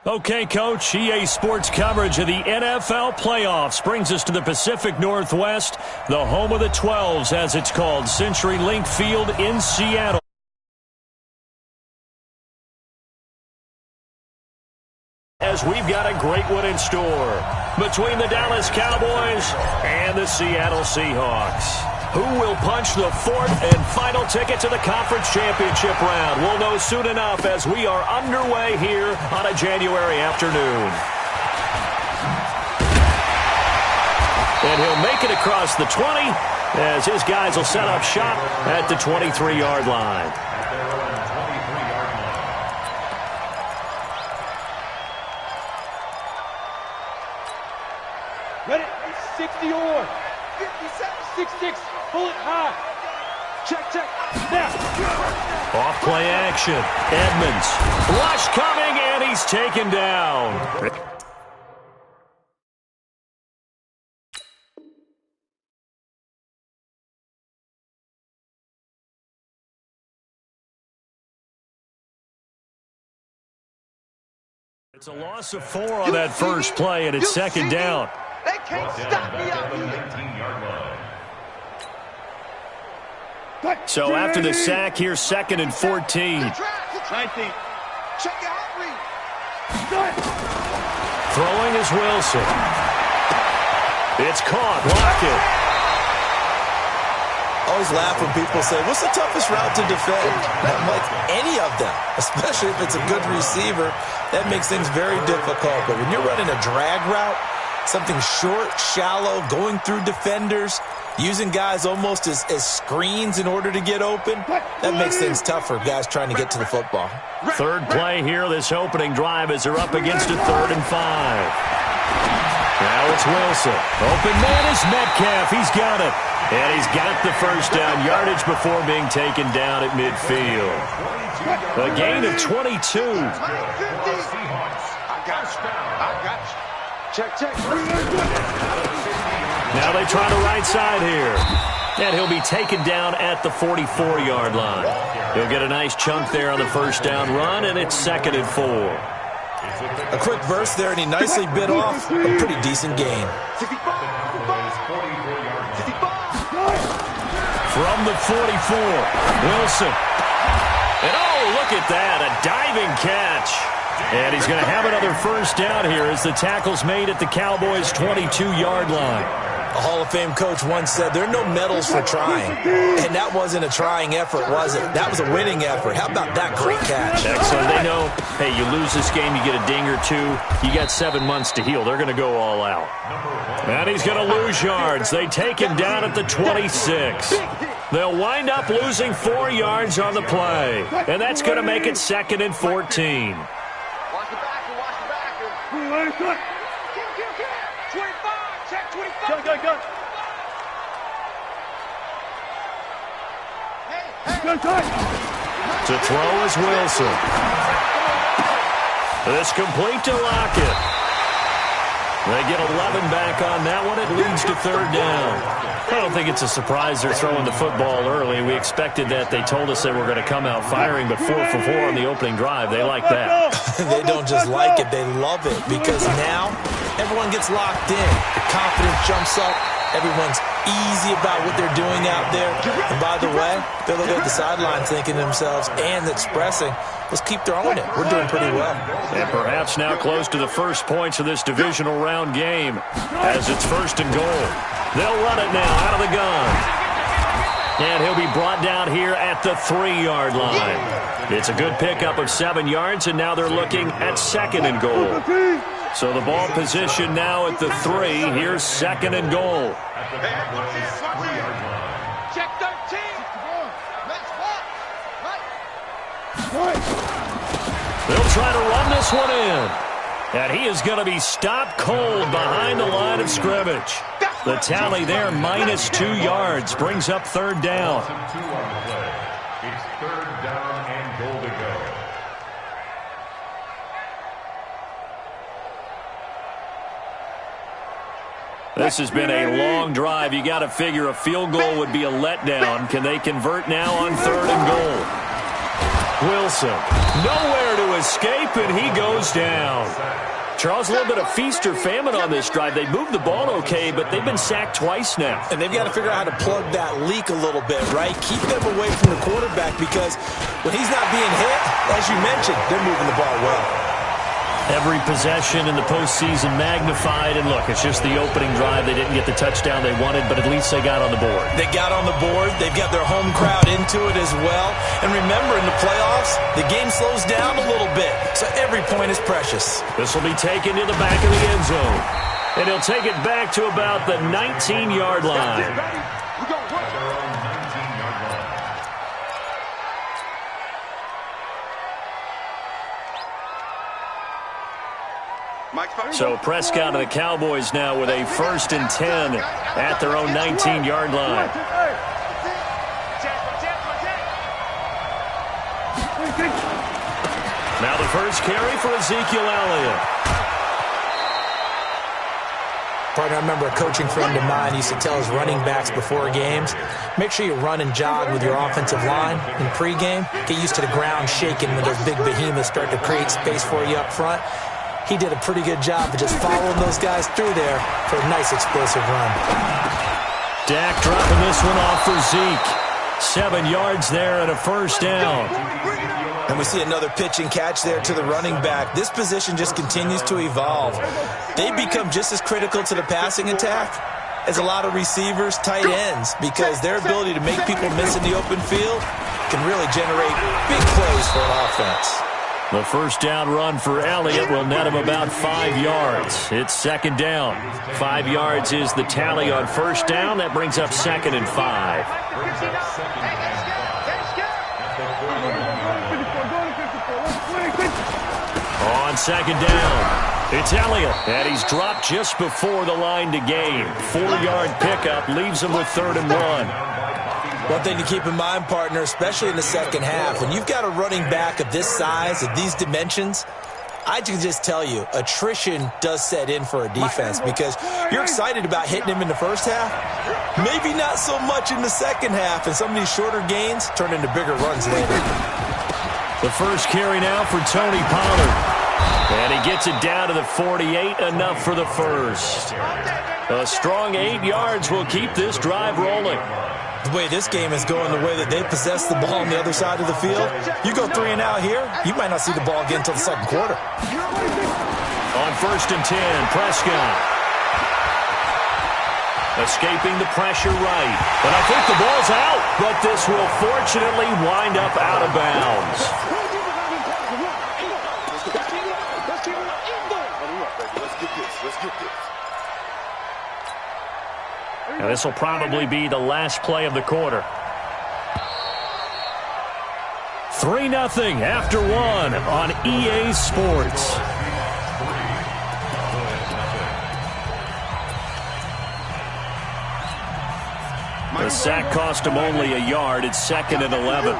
Okay, Coach, EA Sports coverage of the NFL playoffs brings us to the Pacific Northwest, the home of the 12s, as it's called, CenturyLink Field in Seattle. As we've got a great one in store between the Dallas Cowboys and the Seattle Seahawks. Who will punch the fourth and final ticket to the conference championship round? We'll know soon enough as we are underway here on a January afternoon. And he'll make it across the 20 as his guys will set up shop at the 23-yard line. Ready? 60 or 57, 66. Pull it high. Check. Now. Off play action. Edmonds. Rush coming, and he's taken down. It's a loss of 4 on that first play, and it's second down. They can't stop me out here. So after the sack, here's 2nd and 14. 19. Check your heart rate. Throwing is Wilson. It's caught. Lockett. Always laugh when people say, what's the toughest route to defend? I'm like, any of them, especially if it's a good receiver. That makes things very difficult. But when you're running a drag route, something short, shallow, going through defenders, using guys almost as screens in order to get open, that makes things tough for guys trying to get to the football. Third play here, this opening drive, as they're up against a 3rd and 5. Now it's Wilson. Open man is Metcalf. He's got it. And he's got the first down yardage before being taken down at midfield. A gain of 22. I got you. Check. Now they try the right side here. And he'll be taken down at the 44-yard line. He'll get a nice chunk there on the first down run, and it's 2nd and 4. A quick burst there, and he nicely bit off a pretty decent gain. From the 44, Wilson. And oh, look at that, a diving catch. And he's going to have another first down here as the tackle's made at the Cowboys' 22-yard line. A Hall of Fame coach once said, there are no medals for trying. And that wasn't a trying effort, was it? That was a winning effort. How about that great catch? Excellent. They know, hey, you lose this game, you get a ding or two. You got 7 months to heal. They're going to go all out. And he's going to lose yards. They take him down at the 26. They'll wind up losing 4 yards on the play. And that's going to make it 2nd and 14. Watch the backer. 25. Check 25. Go. To throw is Wilson. This complete to Lockett. They get 11 back on that one. It leads to 3rd down. I don't think it's a surprise they're throwing the football early. We expected that. They told us they were going to come out firing, but 4 for 4 on the opening drive. They like that. They don't just like it, they love it, because now everyone gets locked in. The confidence jumps up. Everyone's easy about what they're doing out there. And by the way, they're looking at the sideline thinking to themselves and expressing, let's keep throwing it. We're doing pretty well. And perhaps now close to the first points of this divisional round game as it's 1st and goal. They'll run it now out of the gun. And he'll be brought down here at the 3-yard line. It's a good pickup of 7 yards, and now they're looking at 2nd and goal. So the ball position now at the 3. Here's 2nd and goal. Check 13. They'll try to run this one in. And he is going to be stopped cold behind the line of scrimmage. The tally there, -2 yards, brings up 3rd down. It's 3rd down and goal to go. This has been a long drive. You got to figure a field goal would be a letdown. Can they convert now on 3rd and goal? Wilson, nowhere to escape, and he goes down. Charles, a little bit of feast or famine on this drive. They moved the ball okay, but they've been sacked twice now. And they've got to figure out how to plug that leak a little bit, right? Keep them away from the quarterback because when he's not being hit, as you mentioned, they're moving the ball well. Every possession in the postseason magnified, and look, it's just the opening drive. They didn't get the touchdown they wanted, but at least they got on the board. They got on the board. They've got their home crowd into it as well. And remember, in the playoffs, the game slows down a little bit, so every point is precious. This will be taken to the back of the end zone, and he'll take it back to about the 19-yard line. So Prescott and the Cowboys now with a 1st and 10 at their own 19-yard line. Now the first carry for Ezekiel Elliott. Partner, I remember a coaching friend of mine used to tell his running backs before games, make sure you run and jog with your offensive line in pregame. Get used to the ground shaking when those big behemoths start to create space for you up front. He did a pretty good job of just following those guys through there for a nice explosive run. Dak dropping this one off for Zeke. 7 yards there and a 1st down. And we see another pitch and catch there to the running back. This position just continues to evolve. They become just as critical to the passing attack as a lot of receivers, tight ends, because their ability to make people miss in the open field can really generate big plays for an offense. The 1st down run for Elliott will net him about 5 yards. It's 2nd down. 5 yards is the tally on 1st down. That brings up 2nd and 5. On 2nd down, it's Elliott, and he's dropped just before the line to gain. 4-yard pickup leaves him with 3rd and 1. One thing to keep in mind, partner, especially in the second half, when you've got a running back of this size, of these dimensions, I can just tell you, attrition does set in for a defense because you're excited about hitting him in the first half. Maybe not so much in the second half, and some of these shorter gains turn into bigger runs later. The first carry now for Tony Pollard. And he gets it down to the 48, enough for the first. A strong 8 yards will keep this drive rolling. The way this game is going, the way that they possess the ball on the other side of the field, you go 3 and out here, you might not see the ball again until the second quarter. On 1st and 10, Prescott. Escaping the pressure right. But I think the ball's out, but this will fortunately wind up out of bounds. Now this will probably be the last play of the quarter. 3-0 after 1 on EA Sports. The sack cost him only a yard. It's 2nd and 11.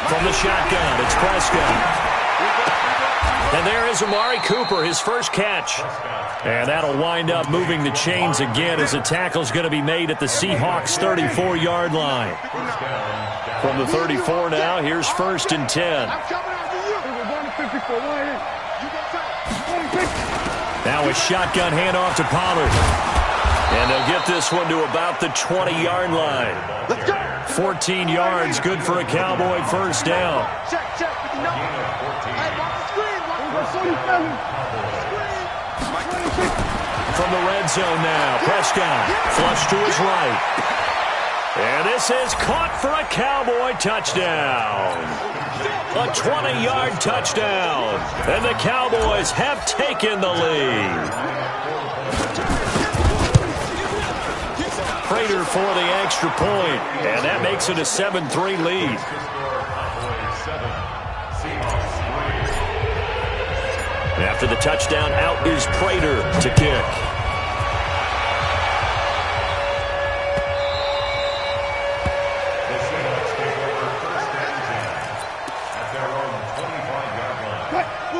From the shotgun, it's Prescott. And there is Amari Cooper, his first catch. And that'll wind up moving the chains again as the tackle's going to be made at the Seahawks 34-yard line. From the 34 now, here's 1st and 10. Now a shotgun handoff to Pollard. And they'll get this one to about the 20-yard line. 14 yards, good for a Cowboy first down. From the red zone now, Prescott flush to his right. And this is caught for a Cowboy touchdown. A 20-yard touchdown. And the Cowboys have taken the lead. Prater for the extra point. And that makes it a 7-3 lead. After the touchdown, out is Prater to kick.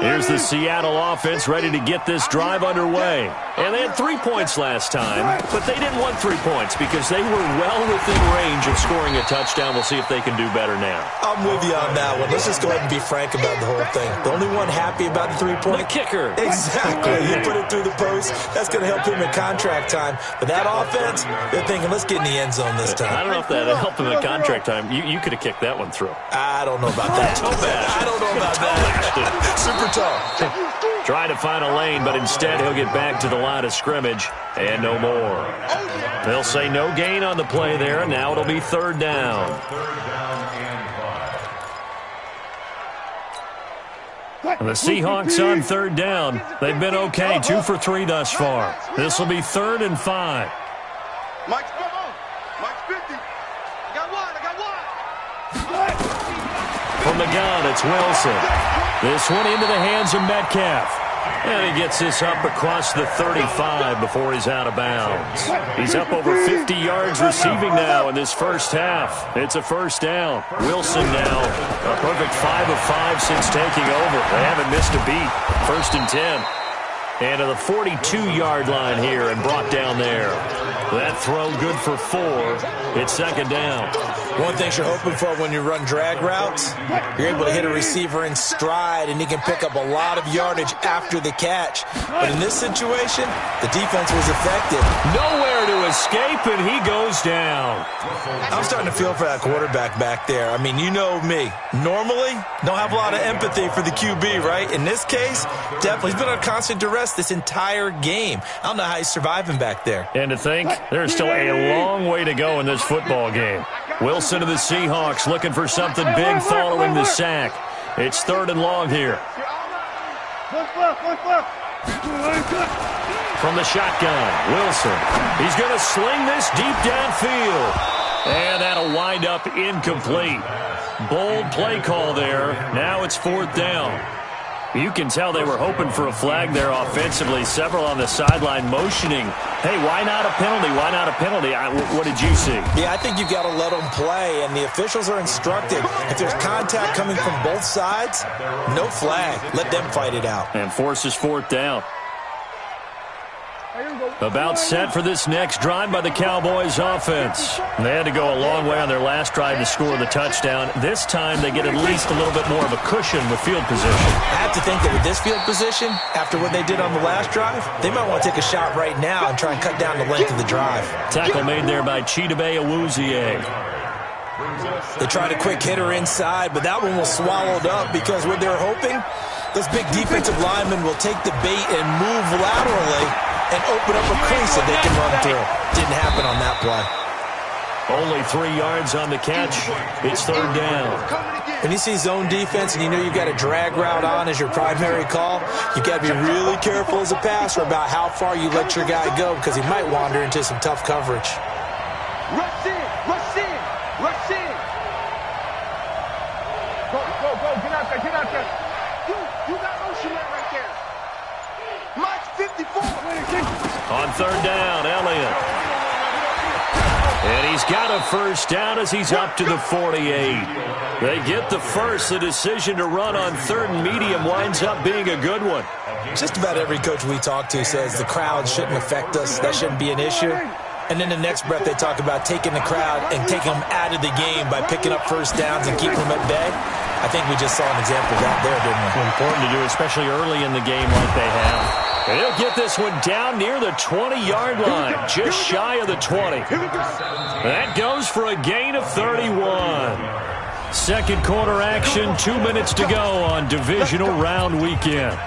Here's the Seattle offense ready to get this drive underway. And they had 3 points last time, but they didn't want 3 points because they were well within range of scoring a touchdown. We'll see if they can do better now. I'm with you on that one. Let's just go ahead and be frank about the whole thing. The only one happy about the 3-point? The kicker. Exactly. You put it through the post. That's going to help him in contract time. But that offense, they're thinking, let's get in the end zone this time. I don't know if that helped him in contract time. You could have kicked that one through. I don't know about that. I don't know about that. Super tough. Trying to find a lane, but instead he'll get back to the line of scrimmage and no more. They'll say no gain on the play there. Now it'll be 3rd down. And the Seahawks on 3rd down. They've been okay, 2 for 3 thus far. This will be 3rd and 5. Mike's 50. I got one. From the gun, it's Wilson. This one into the hands of Metcalf. And he gets this up across the 35 before he's out of bounds. He's up over 50 yards receiving now in this first half. It's a 1st down. Wilson now a perfect 5 of 5 since taking over. They haven't missed a beat. 1st and 10. And to the 42-yard line here and brought down there. That throw good for 4. It's 2nd down. One thing you're hoping for when you run drag routes, you're able to hit a receiver in stride, and he can pick up a lot of yardage after the catch. But in this situation, the defense was effective. Nowhere to escape, and he goes down. I'm starting to feel for that quarterback back there. I mean, you know me. Normally, don't have a lot of empathy for the QB, right? In this case, definitely. He's been under constant duress this entire game. I don't know how he's surviving back there. And to think, there's still a long way to go in this football game. Wilson of the Seahawks looking for something big following the sack. It's 3rd and long here. From the shotgun, Wilson. He's going to sling this deep downfield. And that'll wind up incomplete. Bold play call there. Now it's 4th down. You can tell they were hoping for a flag there offensively. Several on the sideline motioning, hey, why not a penalty? Why not a penalty? What did you see? Yeah, I think you've got to let them play, and the officials are instructed. If there's contact coming from both sides, no flag. Let them fight it out. And forces 4th down. About set for this next drive by the Cowboys offense. They had to go a long way on their last drive to score the touchdown. This time they get at least a little bit more of a cushion with field position. I have to think that with this field position, after what they did on the last drive, they might want to take a shot right now and try and cut down the length of the drive. Tackle made there by Chidobe Awuzie. They tried a quick hitter inside, but that one was swallowed up because what they're hoping, those big defensive linemen will take the bait and move laterally and open up a crease that they can run through. Didn't happen on that play. Only 3 yards on the catch. It's 3rd down. When you see zone defense and you know you've got a drag route on as your primary call, you've got to be really careful as a passer about how far you let your guy go because he might wander into some tough coverage. Rush in, rush in, rush in. Go, get out there. You got motion man right there. Mike 54. On 3rd down, Elliott. And he's got a 1st down as he's up to the 48. They get the first. The decision to run on 3rd and medium winds up being a good one. Just about every coach we talk to says the crowd shouldn't affect us. That shouldn't be an issue. And then the next breath they talk about taking the crowd and taking them out of the game by picking up 1st downs and keeping them at bay. I think we just saw an example of that there, didn't we? Important to do, especially early in the game like they have. And he'll get this one down near the 20-yard line, just shy of the 20. That goes for a gain of 31. 2nd quarter action, 2 minutes to go on divisional round weekend.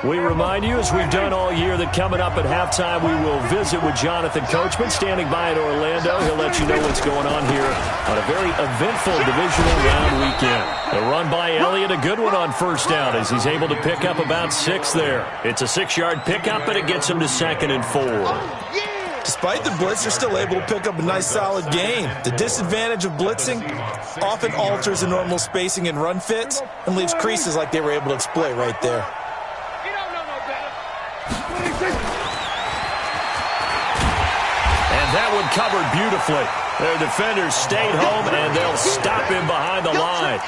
We remind you, as we've done all year, that coming up at halftime, we will visit with Jonathan Coachman standing by in Orlando. He'll let you know what's going on here on a very eventful divisional round weekend. A run by Elliott, a good one on first down as he's able to pick up about 6 there. It's a 6-yard pickup, and it gets him to 2nd and 4. Despite the blitz, they're still able to pick up a nice, solid gain. The disadvantage of blitzing often alters the normal spacing and run fits and leaves creases like they were able to exploit right there. And that one covered beautifully. Their defenders stayed home, and they'll stop him behind the line.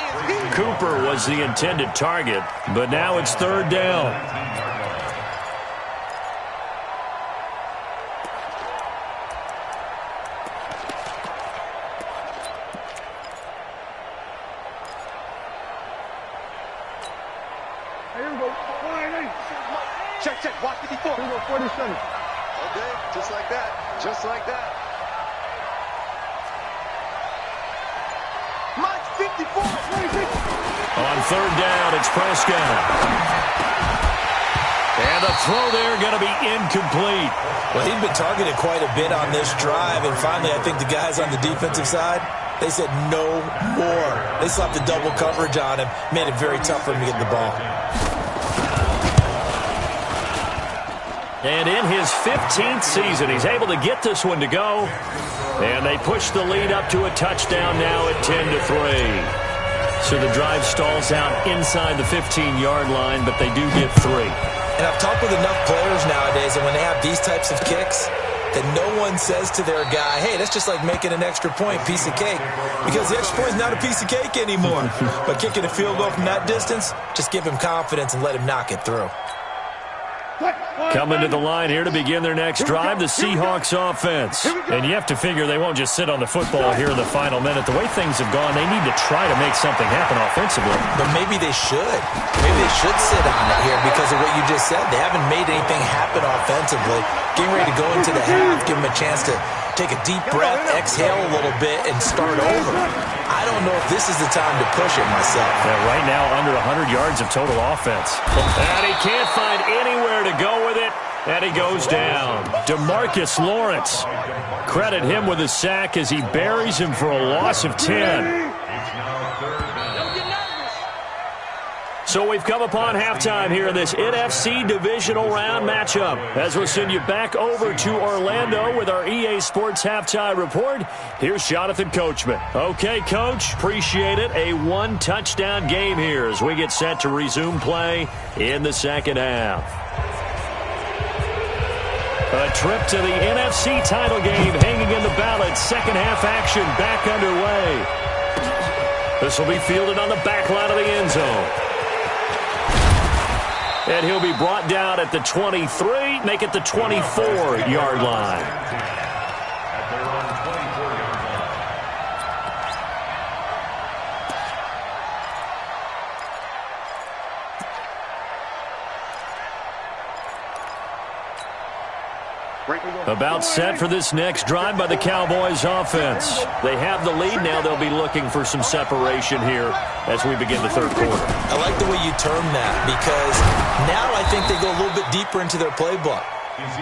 Cooper was the intended target, but now it's 3rd down. Check, watch 54. 47. Okay, just like that. Just like that. Mike, 54. 26. On 3rd down, it's Prescott. And the throw there going to be incomplete. Well, he'd been targeted quite a bit on this drive, and finally I think the guys on the defensive side, they said no more. They slapped the double coverage on him, made it very tough for him to get the ball. And in his 15th season, he's able to get this one to go. And they push the lead up to a touchdown now at 10-3. So the drive stalls out inside the 15-yard line, but they do get 3. And I've talked with enough players nowadays, and when they have these types of kicks, that no one says to their guy, hey, that's just like making an extra point, piece of cake. Because the extra point is not a piece of cake anymore. But kicking a field goal from that distance, just give him confidence and let him knock it through. Coming to the line here to begin their next drive, the Seahawks offense. And you have to figure they won't just sit on the football here in the final minute. The way things have gone, they need to try to make something happen offensively. But maybe they should. Maybe they should sit on it here because of what you just said. They haven't made anything happen offensively. Getting ready to go into the half, give them a chance to take a deep breath, exhale a little bit, and start over. I don't know if this is the time to push it myself. Yeah, right now, under 100 yards of total offense. And he can't find anywhere to go with it, and he goes down. DeMarcus Lawrence. Credit him with a sack as he buries him for a loss of 10. So we've come upon halftime here in this NFC divisional round matchup. As we'll send you back over to Orlando with our EA Sports halftime report, here's Jonathan Coachman. Okay, Coach, appreciate it. A 1-touchdown game here as we get set to resume play in the second half. A trip to the NFC title game hanging in the balance. Second half action back underway. This will be fielded on the back line of the end zone. And he'll be brought down at the 23, make it the 24-yard line. About set for this next drive by the Cowboys offense. They have the lead now. They'll be looking for some separation here as we begin the third quarter. I like the way you term that because now I think they go a little bit deeper into their playbook.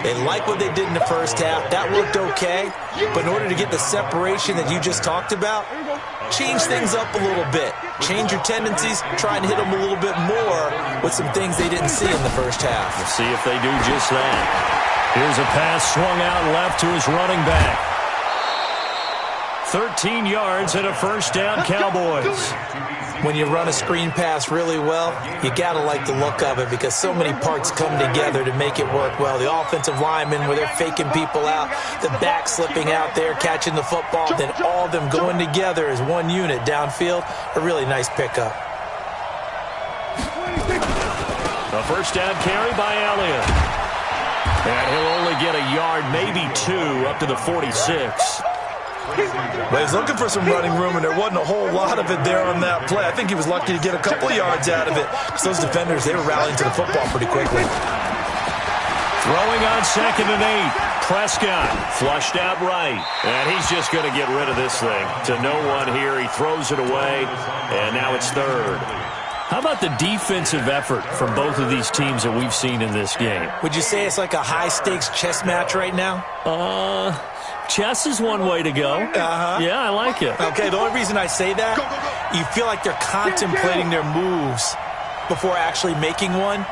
They like what they did in the first half. That worked okay. But in order to get the separation that you just talked about, change things up a little bit. Change your tendencies. Try and hit them a little bit more with some things they didn't see in the first half. We'll see if they do just that. Here's a pass swung out left to his running back. 13 yards and a first down, Cowboys. When you run a screen pass really well, you got to like the look of it because so many parts come together to make it work well. The offensive linemen, where they're faking people out, the back slipping out there, catching the football, then all of them going together as one unit downfield. A really nice pickup. A first down carry by Elliott. And he'll only get a yard, maybe 2, up to the 46. But he's looking for some running room, and there wasn't a whole lot of it there on that play. I think he was lucky to get a couple of yards out of it. Because those defenders, they were rallying to the football pretty quickly. Throwing on 2nd and 8. Prescott flushed out right. And he's just going to get rid of this thing. To no one here. He throws it away. And now it's 3rd. How about the defensive effort from both of these teams that we've seen in this game? Would you say it's like a high-stakes chess match right now? Chess is one way to go. Yeah, I like it. Okay, the only reason I say that, you feel like they're contemplating their moves before actually making one,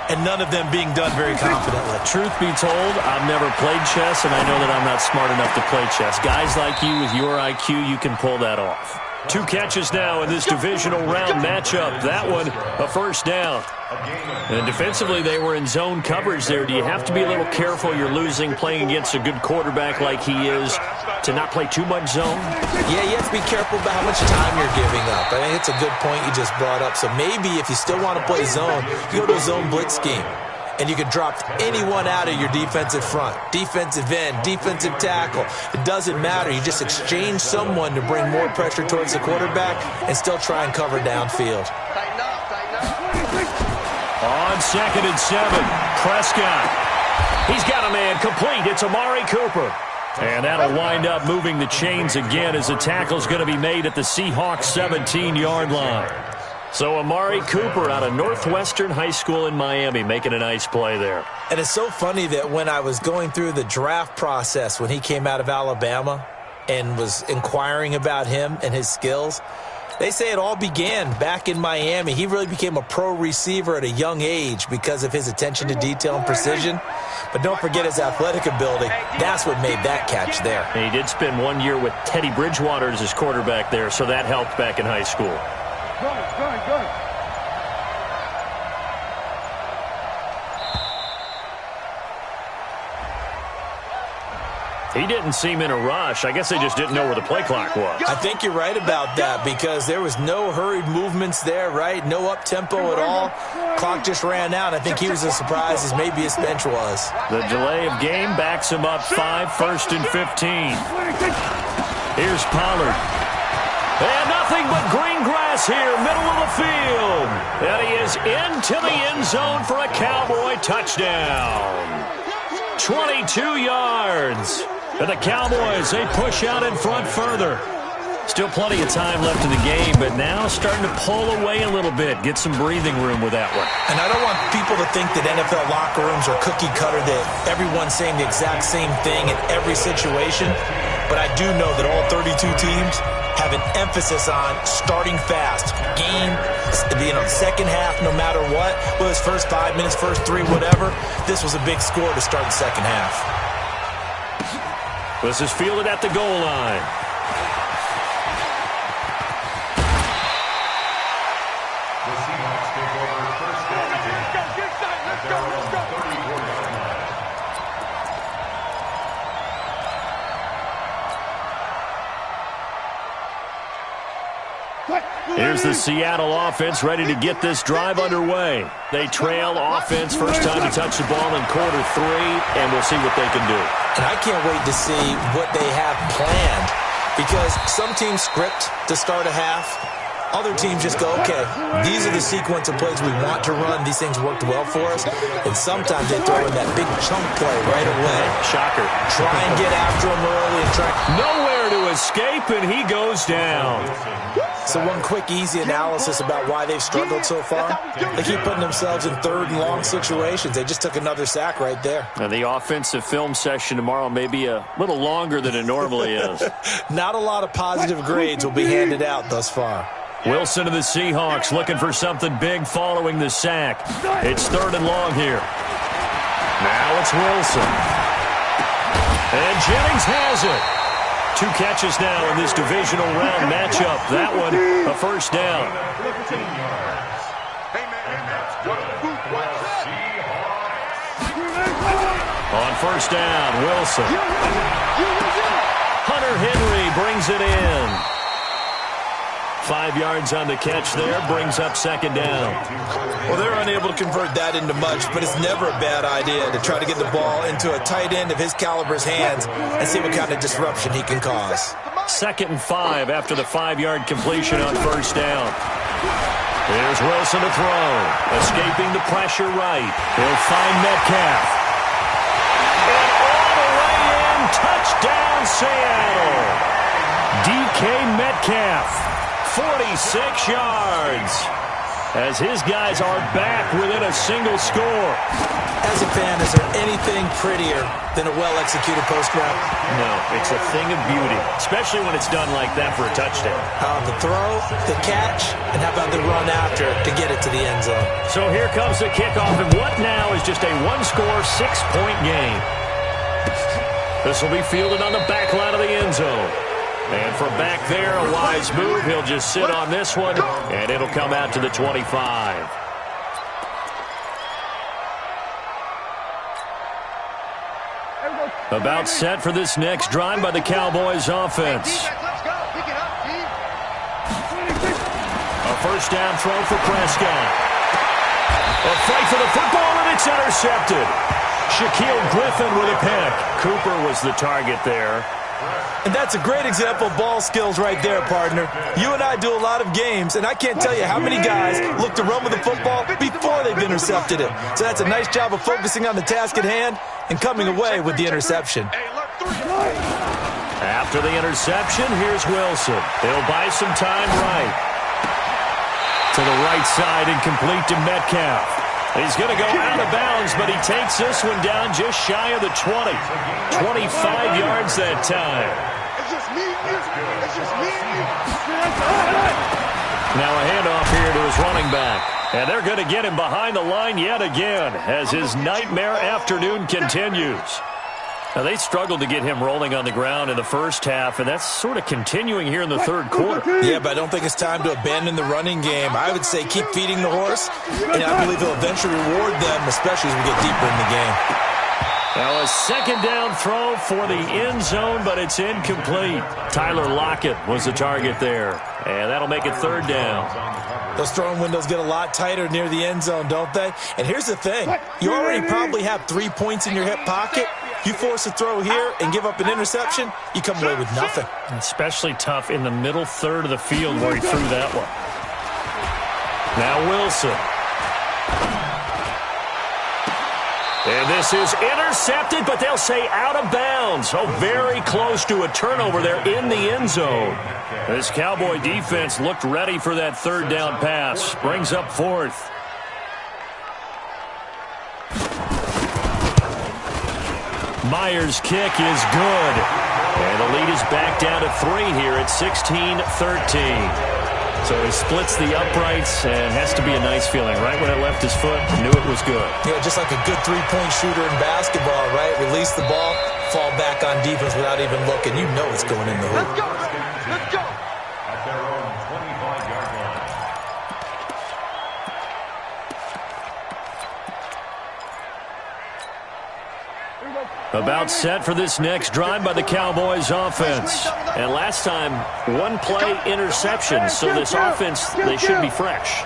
and none of them being done very confidently. Truth be told, I've never played chess, and I know that I'm not smart enough to play chess. Guys like you with your IQ, you can pull that off. 2 catches now in this divisional round matchup. That one, a first down. And defensively, they were in zone coverage there. Do you have to be a little careful you're losing playing against a good quarterback like he is to not play too much zone? Yeah, you have to be careful about how much time you're giving up. I think it's a good point you just brought up. So maybe if you still want to play zone, you go to a zone blitz scheme. And you can drop anyone out of your defensive front, defensive end, defensive tackle. It doesn't matter. You just exchange someone to bring more pressure towards the quarterback and still try and cover downfield. On 2nd and 7, Prescott. He's got a man complete. It's Amari Cooper. And that'll wind up moving the chains again as the tackle's going to be made at the Seahawks 17-yard line. So Amari Cooper out of Northwestern High School in Miami making a nice play there. And it's so funny that when I was going through the draft process when he came out of Alabama and was inquiring about him and his skills, they say it all began back in Miami. He really became a pro receiver at a young age because of his attention to detail and precision. But don't forget his athletic ability. That's what made that catch there. And he did spend 1 year with Teddy Bridgewater as his quarterback there, so that helped back in high school. Good. He didn't seem in a rush. I guess they just didn't know where the play clock was. I think you're right about that because there was no hurried movements there, right? No up-tempo at all. Clock just ran out. I think he was as surprised as maybe his bench was. The delay of game backs him up 5, 1st and 15. Here's Pollard. And nothing but green grass here, middle of the field. And he is into the end zone for a Cowboy touchdown. 22 yards. And the Cowboys, they push out in front further. Still plenty of time left in the game, but now starting to pull away a little bit, get some breathing room with that one. And I don't want people to think that NFL locker rooms are cookie cutter, that everyone's saying the exact same thing in every situation. But I do know that all 32 teams have an emphasis on starting fast. Game, second half, no matter what. Whether it's first 5 minutes, first 3, whatever. This was a big score to start the second half. This is fielded at the goal line. The Seahawks take over first down. Let's go. 34-yard line. Here's the Seattle offense ready to get this drive underway. They trail offense, first time to touch the ball in quarter 3, and we'll see what they can do. And I can't wait to see what they have planned because some teams script to start a half. Other teams just go, okay, these are the sequence of plays we want to run. These things worked well for us. And sometimes they throw in that big chunk play right away. Shocker. Try and get after him early and try. Nowhere to escape, and he goes down. So one quick, easy analysis about why they've struggled so far. They keep putting themselves in third and long situations. They just took another sack right there. And the offensive film session tomorrow may be a little longer than it normally is. Not a lot of positive grades will be handed out thus far. Wilson of the Seahawks looking for something big following the sack. It's 3rd and long here. Now it's Wilson. And Jennings has it. 2 catches now in this divisional round matchup. That one, a first down. On first down, Wilson. Hunter Henry brings it in. 5 yards on the catch there, brings up 2nd down. Well, they're unable to convert that into much, but it's never a bad idea to try to get the ball into a tight end of his caliber's hands and see what kind of disruption he can cause. 2nd and 5 after the 5-yard completion on first down. Here's Wilson to throw. Escaping the pressure right. He'll find Metcalf. And all the way in, touchdown Seattle. DK Metcalf. 46 yards. as his guys are back within a single score. As a fan, is there anything prettier than a well-executed post route? No, it's a thing of beauty, especially when it's done like that for a touchdown. The throw, the catch, and how about the run after to get it to the end zone? So here comes the kickoff, and what now is just a one-score, 6-point game. This will be fielded on the back line of the end zone. And from back there, a wise move. He'll just sit on this one, and it'll come out to the 25. About set for this next drive by the Cowboys offense. A first down throw for Prescott. A fight for the football, and it's intercepted. Shaquille Griffin with a pick. Cooper was the target there. And that's a great example of ball skills right there, partner. You and I do a lot of games, and I can't tell you how many guys look to run with the football before they've intercepted it. So that's a nice job of focusing on the task at hand and coming away with the interception. After the interception, here's Wilson. He'll buy some time right. To the right side and complete to Metcalf. He's going to go out of bounds, but he takes this one down just shy of the 20. 25 yards that time. It's just me and you. It's just me and you. Now a handoff here to his running back. And they're going to get him behind the line yet again as his nightmare afternoon continues. Now, they struggled to get him rolling on the ground in the first half, and that's sort of continuing here in the third quarter. Yeah, but I don't think it's time to abandon the running game. I would say keep feeding the horse, and I believe he'll eventually reward them, especially as we get deeper in the game. Now, a second down throw for the end zone, but it's incomplete. Tyler Lockett was the target there, and that'll make it third down. Those throwing windows get a lot tighter near the end zone, don't they? And here's the thing. You already probably have 3 points in your hip pocket. You force a throw here and give up an interception, you come away with nothing. Especially tough in the middle third of the field where he threw that one. Now Wilson. And this is intercepted, but they'll say out of bounds. Oh, very close to a turnover there in the end zone. This Cowboy defense looked ready for that third down pass. Brings up fourth. Myers' kick is good. And the lead is back down to 3 here at 16-13. So he splits the uprights and has to be a nice feeling. Right when it left his foot, knew it was good. Yeah, just like a good three-point shooter in basketball, right? Release the ball, fall back on defense without even looking. You know it's going in the hoop. Let's go. Let's go. At their own 25-yard line. About set for this next drive by the Cowboys offense. And last time, one-play interception. So this offense, they should be fresh.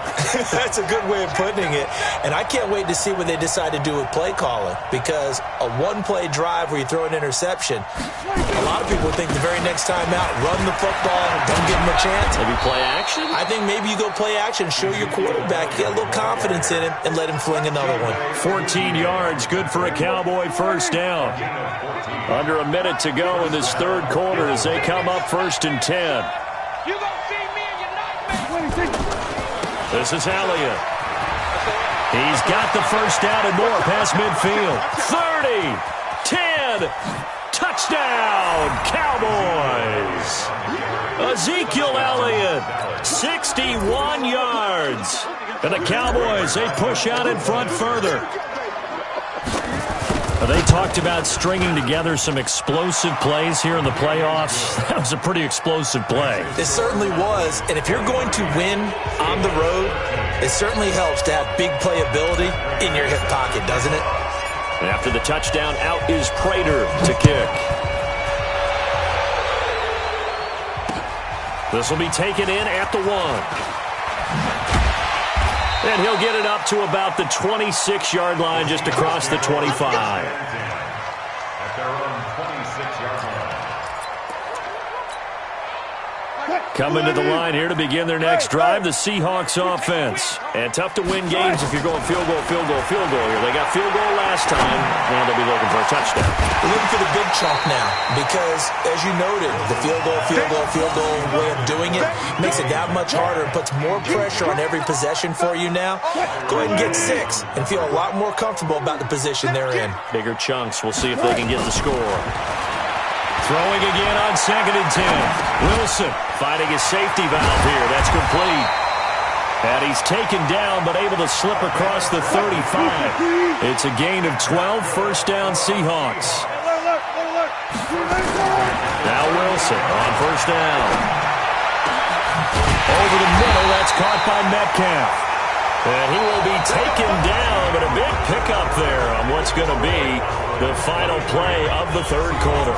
That's a good way of putting it. And I can't wait to see what they decide to do with play calling. Because a one-play drive where you throw an interception, a lot of people think the very next time out, run the football, don't give them a chance. Maybe play action? I think maybe you go play action, show your quarterback, get a little confidence in him, and let him fling another one. 14 yards, good for a Cowboy first down. Under a minute to go in this third quarter as they come up 1st and 10. You gonna see me in your nightmare. This is Elliott. He's got the first down and more past midfield. 30, 10, touchdown, Cowboys. Ezekiel Elliott, 61 yards. And the Cowboys, they push out in front further. They talked about stringing together some explosive plays here in the playoffs. That was a pretty explosive play. It certainly was. And if you're going to win on the road, it certainly helps to have big playability in your hip pocket, doesn't it? And after the touchdown, out is Prater to kick. This will be taken in at the 1. And he'll get it up to about the 26-yard line just across the 25. At their own 26-yard line. Coming to the line here to begin their next drive, the Seahawks offense. And tough to win games if you're going field goal, field goal, field goal here. They got field goal last time, and they'll be looking for a touchdown. They're looking for the big chunk now because, as you noted, the field goal way of doing it makes it that much harder and puts more pressure on every possession for you now. Go ahead and get 6 and feel a lot more comfortable about the position they're in. Bigger chunks. We'll see if they can get the score. Throwing again on 2nd and 10. Wilson finding his safety valve here. That's complete. And he's taken down but able to slip across the 35. It's a gain of 12, first down Seahawks. Now Wilson on first down. Over the middle, that's caught by Metcalf. And he will be taken down, but a big pickup there on what's going to be the final play of the third quarter.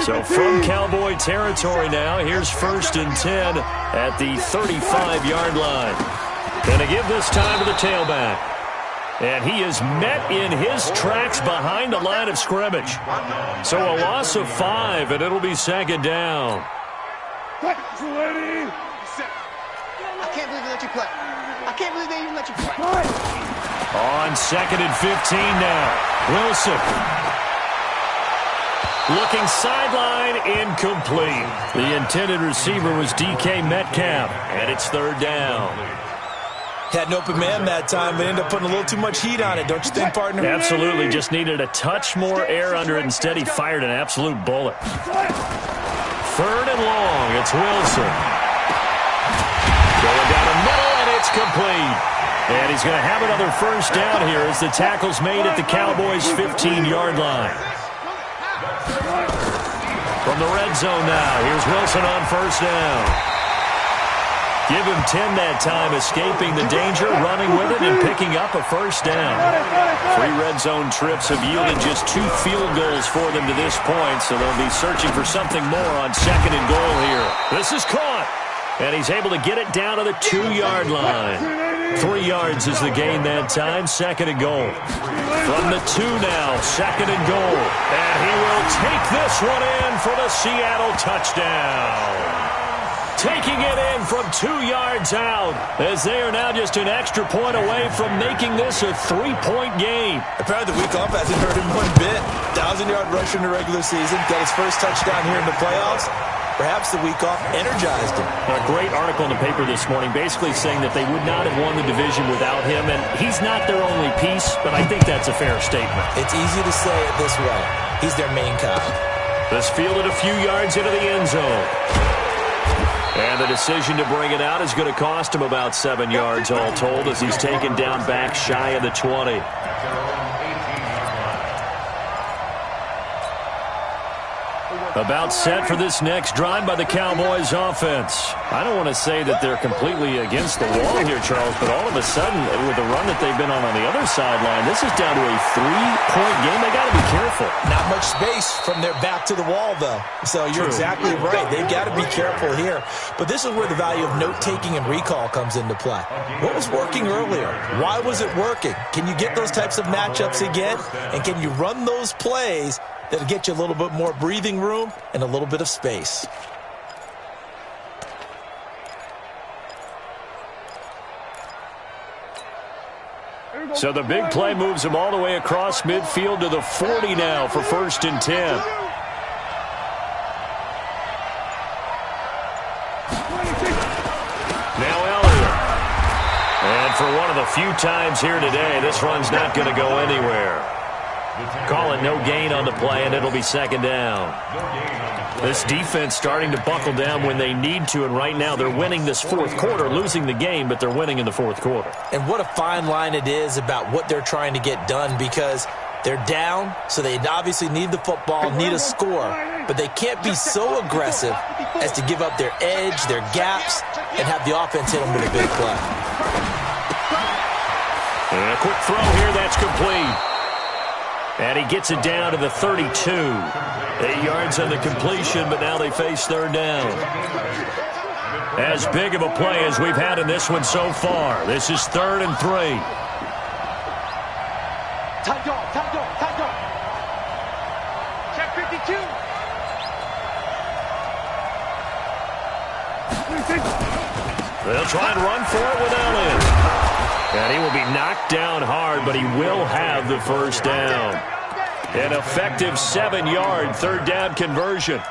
So from Cowboy territory now, here's 1st and 10 at the 35-yard line. Going to give this time to the tailback. And he is met in his tracks behind the line of scrimmage. So a loss of 5, and it'll be 2nd down. I can't believe they let you play. I can't believe they even let you play. On 2nd and 15 now. Wilson. Looking sideline, incomplete. The intended receiver was DK Metcalf, and it's 3rd down. Had an open man that time, but ended up putting a little too much heat on it, don't you think, partner? Absolutely. Just needed a touch more air under it. Instead, he fired an absolute bullet. 3rd and long. It's Wilson. Going down the middle, and it's complete. And he's going to have another first down here as the tackle's made at the Cowboys' 15-yard line. From the red zone now, here's Wilson on first down. Give him 10 that time, escaping the danger, running with it, and picking up a first down. 3 red zone trips have yielded just 2 field goals for them to this point, so they'll be searching for something more on 2nd and goal here. This is caught, and he's able to get it down to the 2-yard line. 3 yards is the gain that time, 2nd and goal. From the 2 now, 2nd and goal. And he will take this one in for the Seattle touchdown. Taking it in from 2 yards out, as they are now just an extra point away from making this a 3-point game. Apparently the week off hasn't hurt him one bit. 1,000-yard rush in the regular season, got his first touchdown here in the playoffs. Perhaps the week off energized him. A great article in the paper this morning basically saying that they would not have won the division without him, and he's not their only piece, but I think that's a fair statement. It's easy to say it this way. He's their main guy. This fielded a few yards into the end zone. And the decision to bring it out is going to cost him about 7 yards all told as he's taken down back shy of the 20. About set for this next drive by the Cowboys offense. I don't want to say that they're completely against the wall here, Charles, but all of a sudden, with the run that they've been on the other sideline, this is down to a 3-point game. They got to be careful. Not much space from their back to the wall, though. So you're exactly right. They've got to be careful here. But this is where the value of note-taking and recall comes into play. What was working earlier? Why was it working? Can you get those types of matchups again? And can you run those plays that'll get you a little bit more breathing room and a little bit of space? So the big play moves him all the way across midfield to the 40 now for 1st and 10. Now Elliott. And for one of the few times here today, this run's not going to go anywhere. Call it no gain on the play, and it'll be 2nd down. This defense starting to buckle down when they need to, and right now they're winning this 4th quarter, losing the game, but they're winning in the 4th quarter. And what a fine line it is about what they're trying to get done, because they're down, so they obviously need the football, need a score, but they can't be so aggressive as to give up their edge, their gaps, and have the offense hit them with a big play. And a quick throw here, that's complete. And he gets it down to the 32. 8 yards on the completion, but now they face 3rd down. As big of a play as we've had in this one so far. This is 3rd and 3. Tight dog, tight dog, tight dog. They'll try and run for it with Elliott. And he will be knocked down hard, but he will have the first down. An effective 7-yard third down conversion.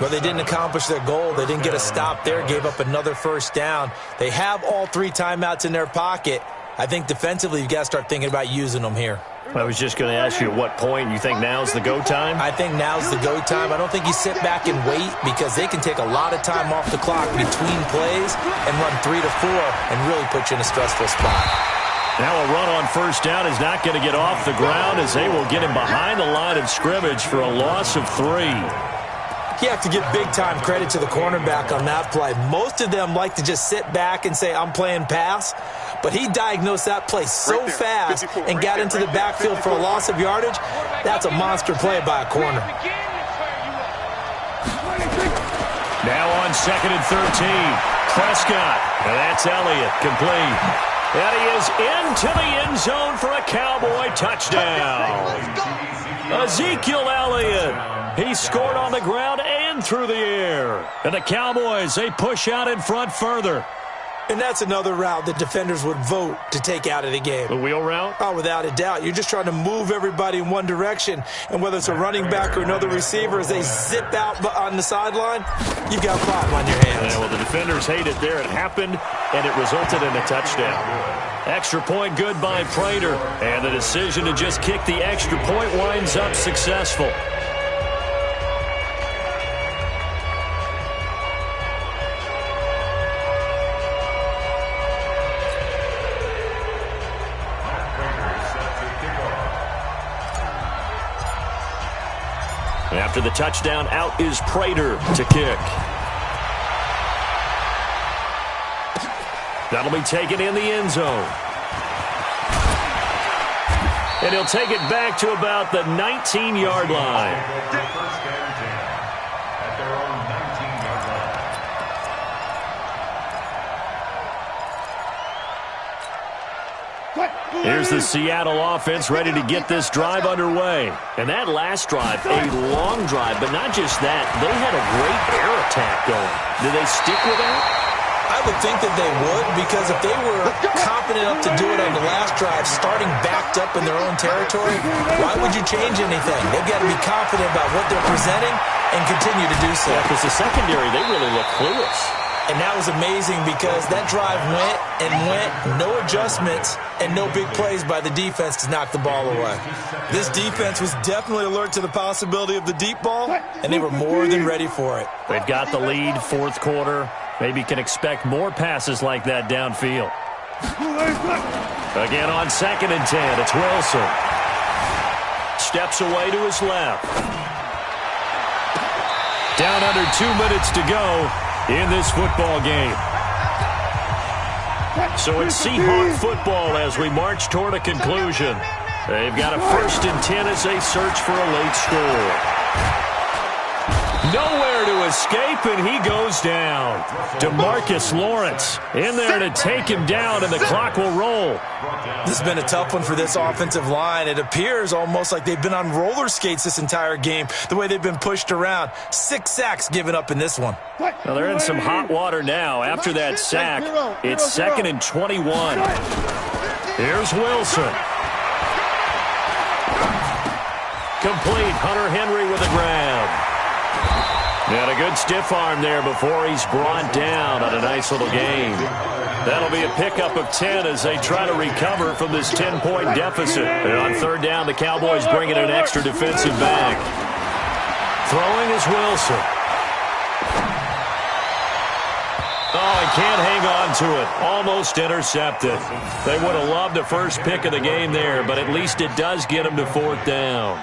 But they didn't accomplish their goal. They didn't get a stop there, gave up another first down. They have all 3 timeouts in their pocket. I think defensively you've got to start thinking about using them here. I was just going to ask you at what point you think now's the go time? I think now's the go time. I don't think you sit back and wait because they can take a lot of time off the clock between plays and run 3 to 4 and really put you in a stressful spot. Now a run on first down is not going to get off the ground as they will get him behind the line of scrimmage for a loss of 3. You have to give big-time credit to the cornerback on that play. Most of them like to just sit back and say, I'm playing pass. But he diagnosed that play so fast and got into the backfield for a loss of yardage. That's a monster play by a corner. Now on 2nd and 13. Prescott. And that's Elliott. Complete. And he is into the end zone for a Cowboy touchdown. Ezekiel Elliott. He scored on the ground and through the air. And the Cowboys, they push out in front further. And that's another route that defenders would vote to take out of the game. The wheel route? Oh, without a doubt. You're just trying to move everybody in one direction. And whether it's a running back or another receiver, as they zip out on the sideline, you've got a problem on your hands. Yeah, well, the defenders hate it there. It happened, and it resulted in a touchdown. Extra point good by Prater. And the decision to just kick the extra point winds up successful. After the touchdown, out is Prater to kick. That'll be taken in the end zone. And he'll take it back to about the 19-yard line. Here's the Seattle offense ready to get this drive underway. And that last drive, a long drive, but not just that. They had a great air attack going. Did they stick with that? I would think that they would, because if they were confident enough to do it on the last drive, starting backed up in their own territory, why would you change anything? They've got to be confident about what they're presenting and continue to do so. Yeah, because the secondary, they really look clueless. And that was amazing because that drive went and went, no adjustments, and no big plays by the defense to knock the ball away. This defense was definitely alert to the possibility of the deep ball, and they were more than ready for it. They've got the lead, fourth quarter. Maybe can expect more passes like that downfield. Again on 2nd and 10, it's Wilson. Steps away to his left. Down under 2 minutes to go in this football game. So it's Seahawk football as we march toward a conclusion. They've got a 1st and 10 as they search for a late score. Nowhere to escape, and he goes down. DeMarcus Lawrence in there to take him down, and the clock will roll. This has been a tough one for this offensive line. It appears almost like they've been on roller skates this entire game, the way they've been pushed around. 6 sacks given up in this one. Well, they're in some hot water now. After that sack, it's 2nd and 21. Here's Wilson. Complete. Hunter Henry with a grab. And a good stiff arm there before he's brought down on a nice little gain. That'll be a pickup of 10 as they try to recover from this 10-point deficit. And on 3rd down, the Cowboys bring in an extra defensive back. Throwing is Wilson. Oh, he can't hang on to it. Almost intercepted. They would have loved the first pick of the game there, but at least it does get them to 4th down.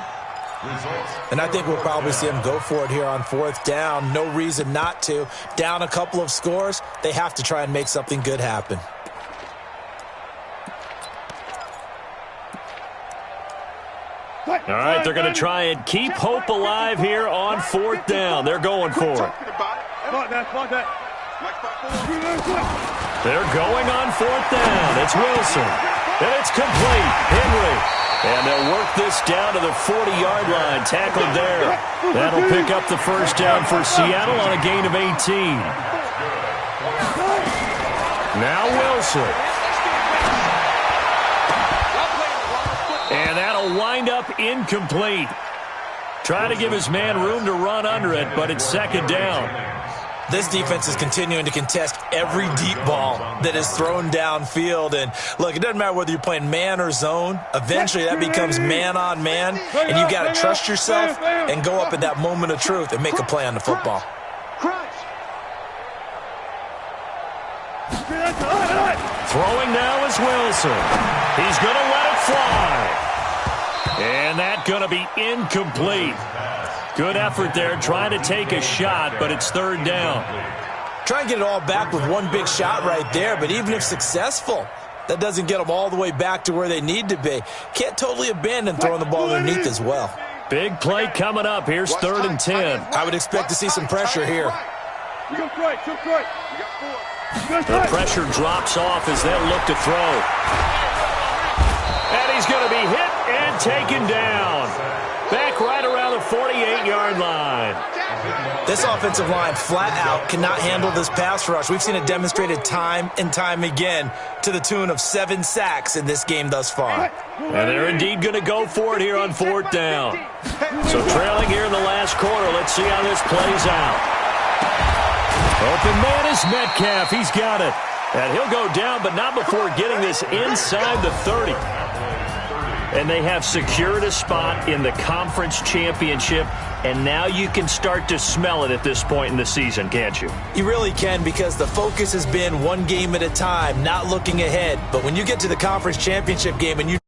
And I think we'll probably see them go for it here on 4th down. No reason not to. Down a couple of scores, they have to try and make something good happen. All right, they're going to try and keep hope alive here on 4th down. They're going for it. They're going on 4th down. It's Wilson. And it's complete. Henry. And they'll work this down to the 40-yard line. Tackled there. That'll pick up the first down for Seattle on a gain of 18. Now Wilson. And that'll wind up incomplete. Trying to give his man room to run under it, but it's second down. This defense is continuing to contest every deep ball that is thrown downfield. And, look, it doesn't matter whether you're playing man or zone. Eventually that becomes man on man, and you've got to trust yourself and go up at that moment of truth and make a play on the football. Throwing now is Wilson. He's going to let it fly. And that's going to be incomplete. Good effort there, trying to take a shot, but it's third down. Try and get it all back with one big shot right there, but even if successful, that doesn't get them all the way back to where they need to be. Can't totally abandon throwing the ball underneath as well. Big play coming up. Here's 3rd and 10. I would expect to see some pressure here. The pressure drops off as they'll look to throw. And he's going to be hit and taken down. Back right around the 48-yard line. This offensive line flat out cannot handle this pass rush. We've seen it demonstrated time and time again to the tune of 7 sacks in this game thus far. And they're indeed going to go for it here on 4th down. So trailing here in the last quarter, let's see how this plays out. Open man is Metcalf. He's got it. And he'll go down, but not before getting this inside the 30. And they have secured a spot in the conference championship, and now you can start to smell it at this point in the season, can't you? You really can, because the focus has been one game at a time, not looking ahead. But when you get to the conference championship game and you